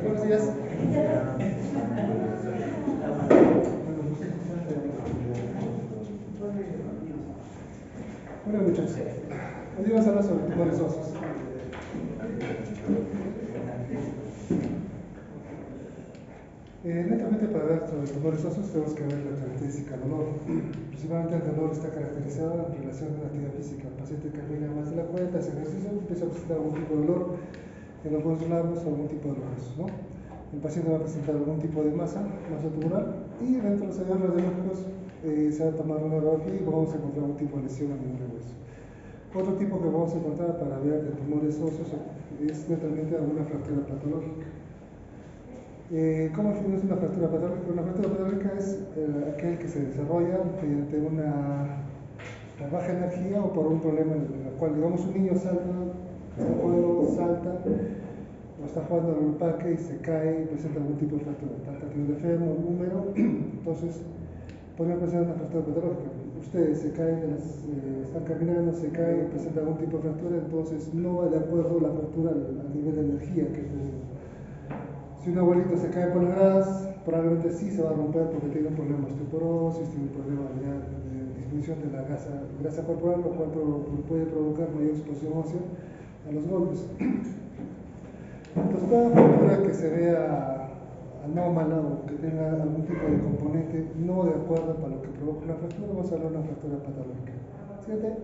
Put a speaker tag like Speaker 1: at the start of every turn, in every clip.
Speaker 1: Buenos días. Bueno, muchachos, hoy vamos a hablar sobre tumores óseos. Netamente para hablar sobre tumores óseos tenemos que ver la característica del dolor. Principalmente el dolor está caracterizado en relación a la actividad física. El paciente camina más de la cuenta, hace ejercicio, empieza a presentar algún tipo de dolor en los huesos largos o algún tipo de huesos, ¿no? El paciente va a presentar algún tipo de masa tumoral, y dentro de los estudios radiológicos se va a tomar una radiografía y vamos a encontrar algún tipo de lesión a nivel de hueso. Otro tipo que vamos a encontrar para ver de tumores óseos es netamente alguna fractura patológica. ¿Cómo definimos una fractura patológica? Una fractura patológica es aquel que se desarrolla mediante una baja energía o por un problema en el cual, digamos, un niño salta, está jugando, salta, o está jugando en un parque y se cae y presenta algún tipo de fractura, tanto a nivel de fémur, húmero. Entonces, podría presentar una fractura patológica. Ustedes se caen, están caminando, se caen, presentan algún tipo de fractura, entonces no va de acuerdo la fractura al nivel de energía que tenemos. Si un abuelito se cae por las gradas, probablemente sí se va a romper porque tiene un problema de osteoporosis, tiene un problema de disminución de la grasa corporal, lo cual puede provocar mayor exposición ósea a los golpes. Entonces, toda fractura que se vea anómala o que tenga algún tipo de componente no de acuerdo para lo que provoca una fractura, vamos a hablar de una fractura patológica. ¿Siguiente?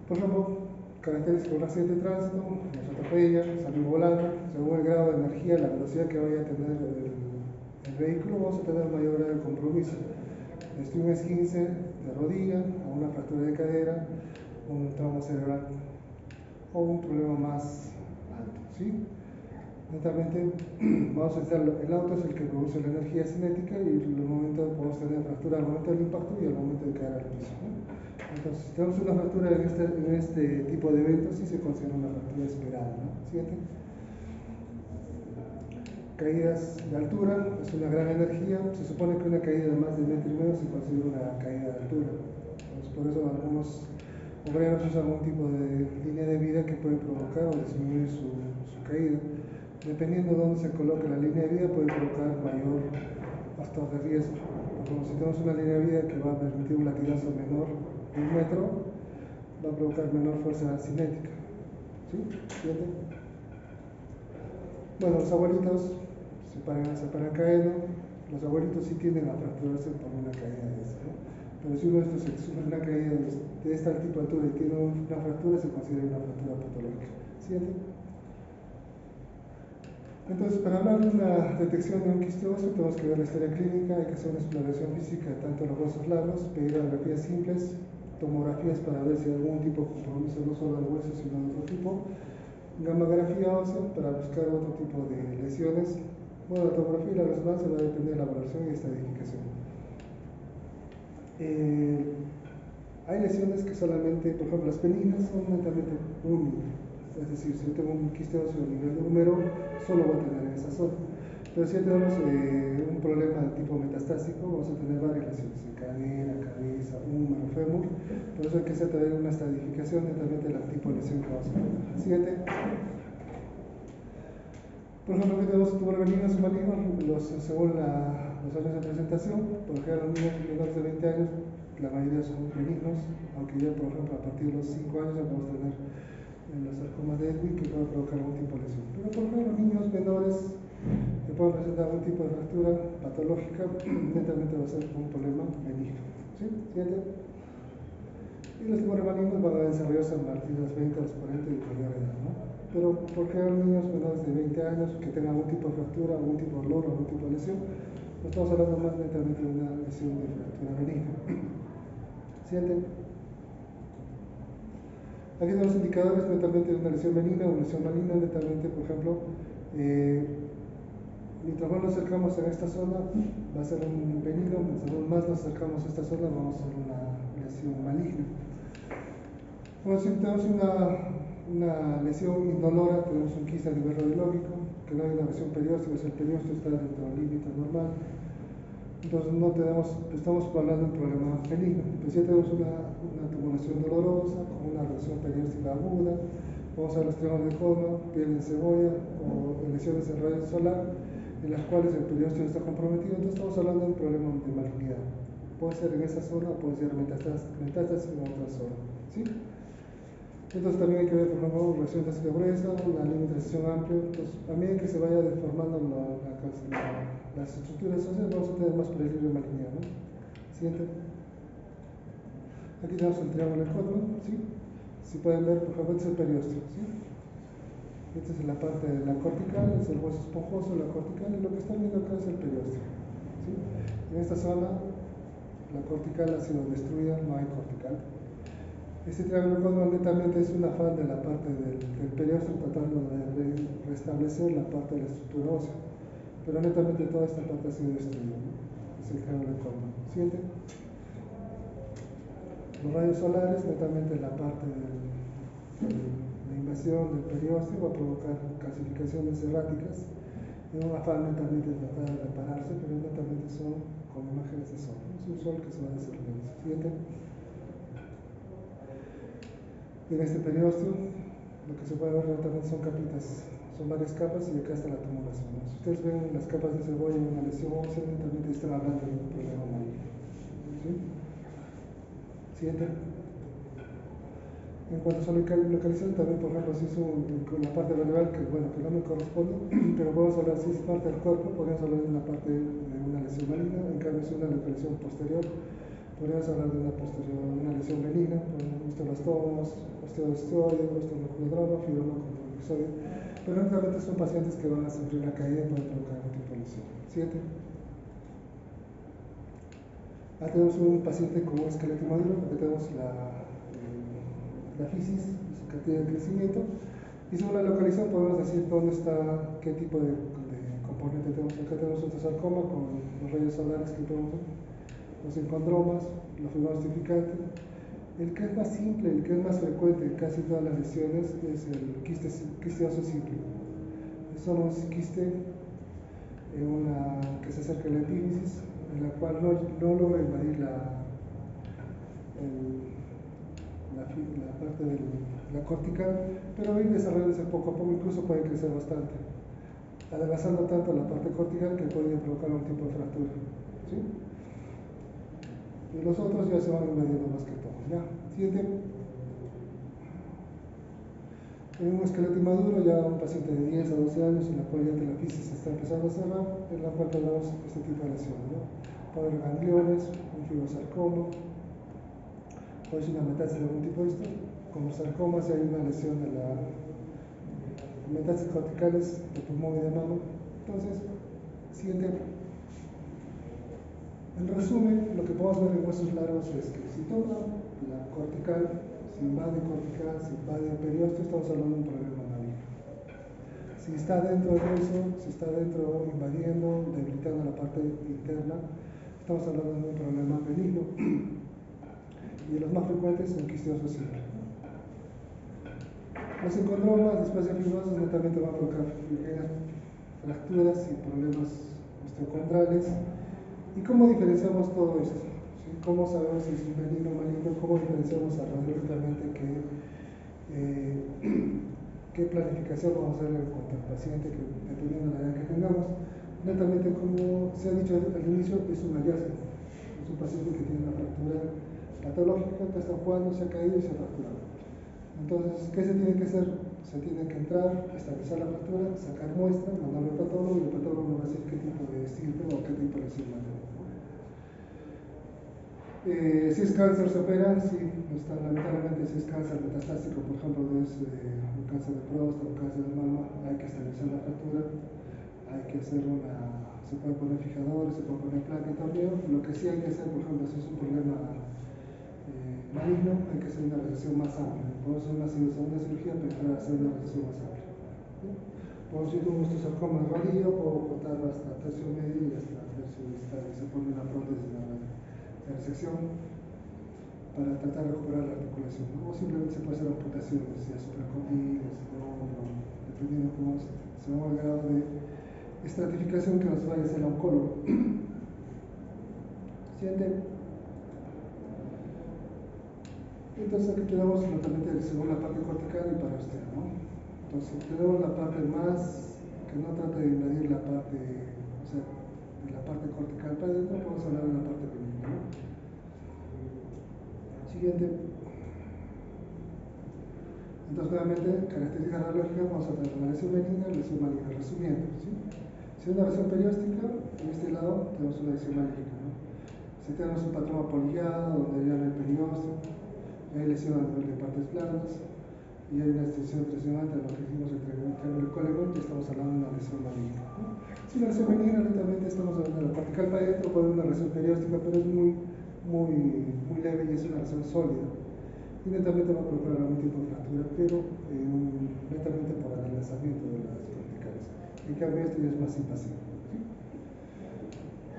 Speaker 1: Por ejemplo, características de un accidente de tránsito, nos atropella, salimos volando, según el grado de energía, la velocidad que vaya a tener el vehículo, vamos a tener mayor grado de compromiso. Desde un esguince de rodilla, o una fractura de cadera, un trauma cerebral, o un problema más alto, ¿sí? Netamente, vamos a decir, el auto es el que produce la energía cinética y en el momento podemos tener fractura al momento del impacto y al momento de caer al piso, ¿no? Entonces, si tenemos una fractura en este tipo de eventos, sí se considera una fractura esperada, ¿no? Siguiente. Caídas de altura, es una gran energía. Se supone que una caída de más de 1,5 metros se considera una caída de altura. Entonces, por eso algunos obreros usan algún tipo de línea de vida que puede provocar o disminuir su caída. Dependiendo de dónde se coloque la línea de vida, puede provocar mayor factor de riesgo. Como si tenemos una línea de vida que va a permitir un latigazo menor, de 1 metro, va a provocar menor fuerza cinética. ¿Sí? ¿Entienden? Bueno, los abuelitos se paran cayendo. Los abuelitos sí tienden a fracturarse por una caída de eso, ¿no? Pero si uno de estos sufre una caída de este tipo de altura y tiene una fractura, se considera una fractura patológica. ¿Siente? Entonces, para hablar de una detección de un quiste óseo, tenemos que ver la historia clínica, hay que hacer una exploración física de tanto los huesos largos, pedir radiografías simples, tomografías para ver si hay algún tipo de compromiso no solo del hueso, sino de otro tipo, gammagrafía ósea para buscar otro tipo de lesiones. Bueno, la tomografía y la resonancia va a depender de la valoración y estadificación. Hay lesiones que solamente, por ejemplo, las peninas son netamente únicas. Es decir, si yo tengo un quiste óseo a nivel de húmero, solo voy a tener en esa zona. Pero si tenemos un problema de tipo metastásico, vamos a tener varias lesiones en cadera, cabeza, húmero, fémur. Por eso hay que hacer también una estadificación netamente del tipo de lesión que vamos a tener. Siguiente. Por ejemplo, aquí tenemos tumores benignos y malignos según los años de presentación. Por ejemplo, los niños menores de 20 años, la mayoría son benignos, aunque ya, por ejemplo, a partir de los 5 años ya podemos tener los sarcomas de Ewing que pueden provocar algún tipo de lesión. Pero por ejemplo, los niños menores que pueden presentar algún tipo de fractura patológica, netamente va a ser un problema benigno. ¿Sí? ¿Siguiente? Y los tumores malignos van a desarrollarse a partir de los 20 a los 40 y por mayor edad, ¿no? Pero ¿por qué los niños menores de 20 años que tengan algún tipo de fractura, algún tipo de dolor, algún tipo de lesión? No estamos hablando más netamente de una lesión de fractura benigna. Siguiente. Aquí tenemos indicadores netamente de una lesión benigna o lesión maligna, netamente, por ejemplo, mientras más nos acercamos a esta zona, va a ser un benigno, mientras más nos acercamos a esta zona, vamos a hacer una lesión maligna. Bueno, si tenemos una lesión indolora, tenemos un quiste a nivel radiológico, que no hay una lesión perióstica, el periósteo está dentro del límite normal. Entonces no estamos hablando de un problema benigno. Pues ya tenemos una tumoración dolorosa, con una lesión perióstica aguda, vamos a ver los triángulos de Hodgman, piel de cebolla o lesiones en radio solar, en las cuales el periósteo está comprometido. Entonces estamos hablando de un problema de malignidad. Puede ser en esa zona o puede ser metástasis en otra zona. ¿Sí? Entonces también hay que ver, por ejemplo, relación de gruesa, una limitación amplia. Entonces, a medida que se vaya deformando las estructuras óseas, vamos a tener más peligro de malignidad, ¿no? Siguiente. Aquí tenemos el triángulo de Hodgman, ¿sí? Si pueden ver, por ejemplo, este es el periósteo, ¿sí? Esta es la parte de la cortical, es el hueso esponjoso, la cortical, y lo que están viendo acá es el periósteo, ¿sí? En esta zona, la cortical ha sido destruida, no hay cortical. Este triángulo de Hodgman netamente es un afán de la parte del periósteo tratando de restablecer la parte de la estructura ósea, pero netamente toda esta parte ha sido destruida, ¿no? Es el triángulo de Hodgman. Siguiente. Los rayos solares, netamente la parte de la invasión del periósteo va a provocar calcificaciones erráticas en un afán netamente de tratar de repararse, pero netamente son con imágenes de sol. Es un sol que se va a desarrollar. Siguiente. En este periósteo, lo que se puede ver también son capitas, son varias capas y acá está la tumoración, ¿no? Si ustedes ven las capas de cebolla en una lesión ósea, también están hablando de un problema maligno. ¿Sí? Siguiente. En cuanto a su localización, también, por ejemplo, si es la parte vertebral, que bueno, que no me corresponde, pero podemos hablar, si es parte del cuerpo, podemos hablar de una parte de una lesión maligna. En cambio, si es una localización posterior, podríamos hablar de una lesión benigna, osteoblastomas, osteoesteoide, osteonucleodrama, fibroma con episodio. Pero realmente son pacientes que van a sufrir una caída y pueden provocar algún tipo de lesión. Siguiente. Acá tenemos un paciente con un esqueleto maduro, aquí tenemos la fisis, su cantidad de crecimiento, y según la localización podemos decir dónde está, qué tipo de componente tenemos. Acá tenemos un sarcoma con los rayos solares que podemos ver, los encondromas, los fibromas tipicantes. El que es más simple, el que es más frecuente en casi todas las lesiones es el quiste óseo simple. Es solo un quiste que se acerca a la epífisis, en la cual no logra invadir la parte de la cortical, pero va a ir desarrollándose poco a poco, incluso puede crecer bastante, adelgazando tanto la parte cortical que puede provocar un tipo de fractura. ¿Sí? Y los otros ya se van invadiendo más que todo. ¿Ya? Siguiente. En un esqueleto inmaduro, ya un paciente de 10 a 12 años, en la cual ya la fisis se está empezando a cerrar, en la cual tenemos este tipo de lesiones, ¿no? Puede haber gangliones, un fibrosarcoma, puede ser una metástasis de algún tipo de esto, como sarcoma, si hay una lesión de la metástasis corticales de pulmón y de mama. Entonces, siguiente. En resumen, lo que podemos ver en huesos largos es que si toca la cortical, si invade cortical, si invade el periósteo, estamos hablando de un problema maligno. Si está dentro del hueso, si está dentro invadiendo, debilitando la parte interna, estamos hablando de un problema benigno. Y de los más frecuentes, un quistioso simple. Los encondromas, después de fibrosis, netamente van a provocar pequeñas fracturas y problemas osteocondrales. ¿Y cómo diferenciamos todo esto? ¿Sí? ¿Cómo sabemos si es un benigno o maligno? ¿Cómo diferenciamos radiológicamente qué planificación vamos a hacer en cuanto al paciente, que, dependiendo de la edad que tengamos? Netamente, como se ha dicho al inicio, es un hallazgo. Es un paciente que tiene una fractura patológica, que está jugando, se ha caído y se ha fracturado. Entonces, ¿qué se tiene que hacer? Se tiene que entrar, estabilizar la fractura, sacar muestra, mandarlo al patólogo y el patólogo nos va a decir qué tipo de estirpe o qué tipo de lesión va a tener. Si es cáncer se opera, sí, lamentablemente si es cáncer metastásico, por ejemplo, es un cáncer de próstata, un cáncer de mama, hay que estabilizar la fractura, hay que hacer se puede poner fijadores, se puede poner placa y también. Lo que sí hay que hacer, por ejemplo, si es un problema maligno, hay que hacer una resección más amplia. Podemos hacer una cirugía para entrar a hacer una resección más amplia. Podemos ir con nuestro sarcoma de rodilla, puedo cortar hasta tercio medio y hasta tercio distal y se pone una prótesis de resección para tratar de recuperar la articulación, ¿no? O simplemente se puede hacer amputaciones, ya supracondilias, dependiendo cómo se va al grado de estratificación que nos vaya a hacer el oncólogo. Siguiente. Entonces aquí tenemos netamente según la parte cortical y parastera, ¿no? Entonces tenemos la parte más que no trata de invadir la parte, o sea, de la parte cortical para adentro, podemos hablar de la parte benigna, ¿no? Siguiente. Entonces, nuevamente, características radiológicas, vamos a tener una lesión benigna y lesión maligna. Resumiendo, ¿sí? Si es una lesión perióstica, en este lado tenemos una lesión maligna, ¿no? Si tenemos un patrón apolillado, donde ya no hay periósteo, hay lesión a nivel de partes blandas, y hay una extensión impresionante de lo que hicimos entre el colon, que estamos hablando de una lesión maligna, ¿no? Si una lesión benigna, lentamente estamos hablando de la cortical para adentro, puede haber una lesión perióstica, pero es muy leve y es una lesión sólida. Y netamente va a provocar algún tipo de fractura, pero netamente por adelgazamiento de las corticales. En cambio, esto ya es más invasivo. ¿Sí?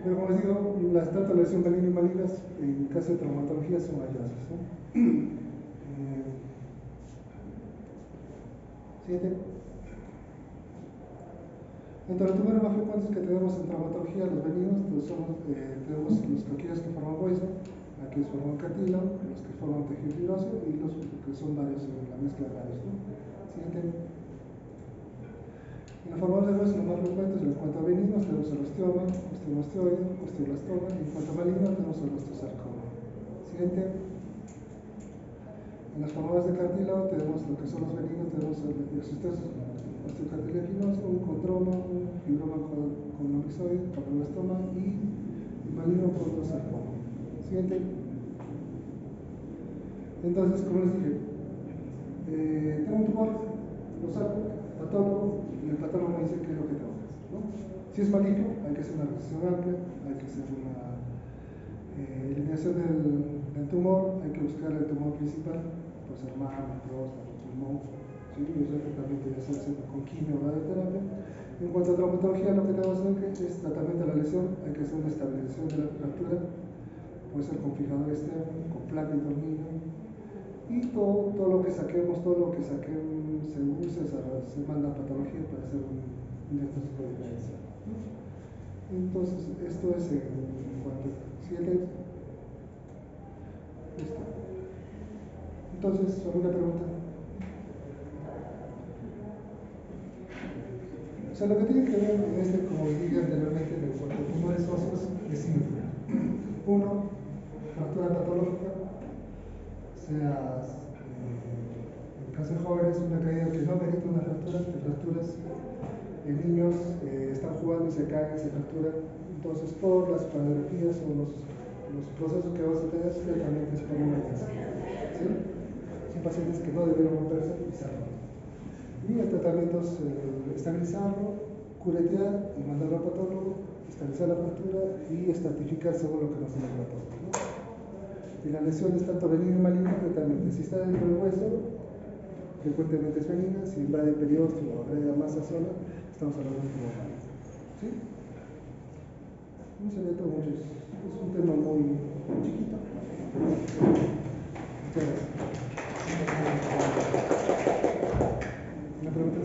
Speaker 1: Pero como les digo, tanto la lesión benigna y malignas, en caso de traumatología, son hallazgos, ¿no? Siguiente. Entre los tumores más frecuentes que tenemos en traumatología, los benignos, tenemos los coquillos que forman hueso, aquí forman cartílago, los que forman tejido fibroso y los que son varios, la mezcla de varios, ¿no? Siguiente. En la formación de hueso, los más frecuentes, en cuanto a benignos, tenemos el osteoma, osteomosteoide, osteoblastoma, y en cuanto a malignos, tenemos el osteosarcoma. Siguiente. En las formadas de cartílago tenemos lo que son los benignos, tenemos el osteocartilaginoso, un condroma, un fibroma condomixoide, papilostoma y maligno prontosarcoma. Siguiente. Entonces, como les dije, tengo un tumor, lo saco, patólogo, y el patólogo me dice qué es lo que tengo que hacer, ¿no? Si es maligno, hay que hacer una resección amplia, hay que hacer una eliminación del tumor, hay que buscar el tumor principal, puede ser mama, próstata, pulmón, ¿sí? Y eso efectivamente ya se hace con quimio o radioterapia. En cuanto a traumatología, lo que tenemos que hacer es tratamiento de la lesión, hay que hacer una estabilización de la fractura, puede ser con fijador externo, con placa y tornillo, y todo lo que saquemos, se use, se manda a patología para hacer un diagnóstico diferencial. Entonces, esto es en cuanto a 7. Listo. Entonces, ¿alguna pregunta? O sea, lo que tiene que ver en como dije anteriormente, en cuanto a tumores óseos, es simple. Uno, enfermedad patológica, sea en caso de jóvenes una caída que no merita una fractura, de fracturas, en niños están jugando y se caen y se fracturan. Entonces todas las radiografías o los procesos que vas a tener directamente es por una mesa. ¿Sí? Son pacientes que no debieron romperse y se rompen. Y el tratamiento es estabilizarlo, curetear y mandarlo al patólogo, estabilizar la fractura y estratificar según lo que nos diga el patólogo, ¿no? Y las lesiones tanto benigna y maligna, totalmente. Si está dentro del hueso, frecuentemente es benigna. Si invade periósteo o agrega masa sola, estamos hablando de tumor. ¿Sí? No se ve todo mucho, es un tema muy chiquito. Muchas gracias. ¿Me preguntas?